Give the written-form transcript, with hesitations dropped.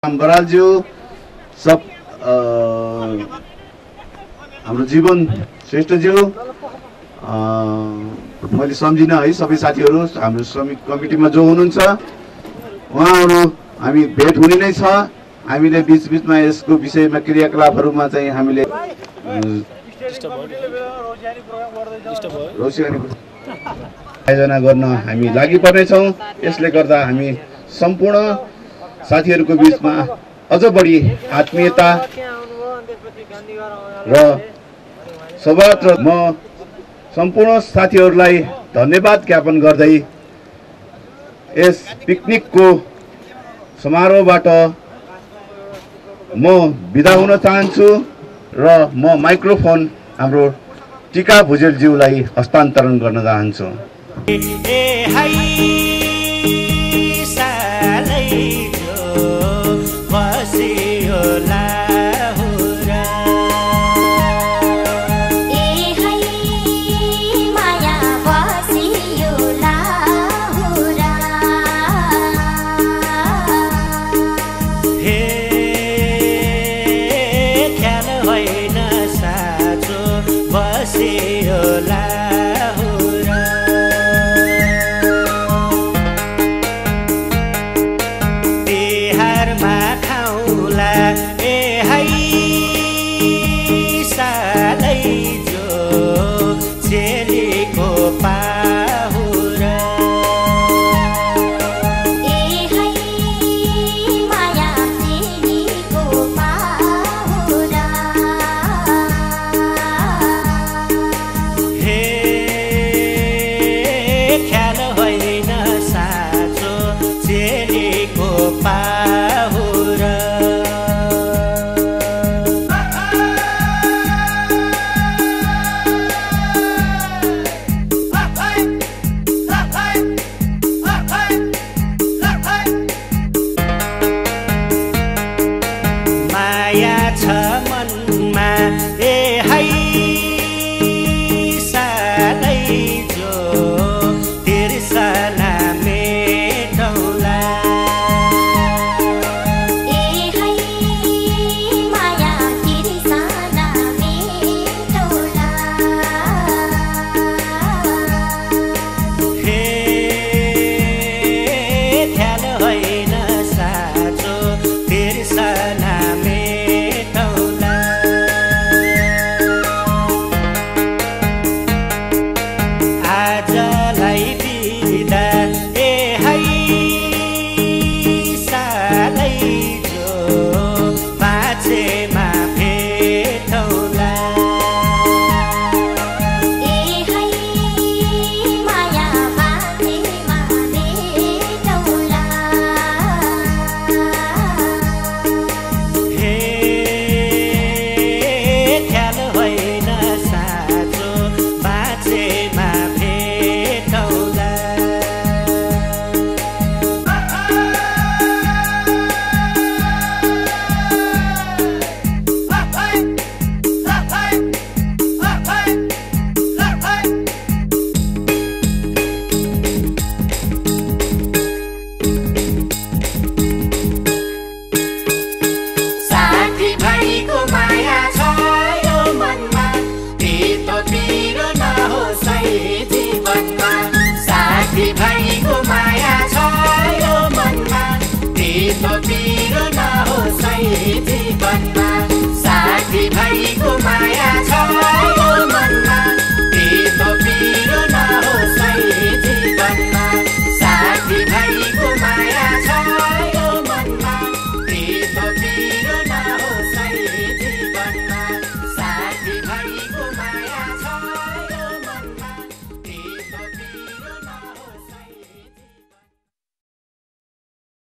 बरालज्यू सब हाम्रो जीवन श्रेष्ठज्यू मैले सम्झिन है सबै साथीहरू हाम्रो श्रमिक कमिटीमा जो हुनुहुन्छ उहाँहरू हामी भेट हुने नै छ। हामीले बीचबीचमा यसको विषयमा क्रियाकलापहरूमा चाहिँ हामीले आयोजना गर्न हामी लागि पर्नेछौँ। यसले गर्दा हामी सम्पूर्ण साथीहरूको बीचमा अझ बढी आत्मीयता र सौहार्द र म सम्पूर्ण साथीहरूलाई धन्यवाद ज्ञापन गर्दै यस पिकनिकको समारोहबाट म बिदा हुन चाहन्छु र म माइक्रोफोन हाम्रो टिका भुजेलज्यूलाई हस्तान्तरण गर्न चाहन्छु।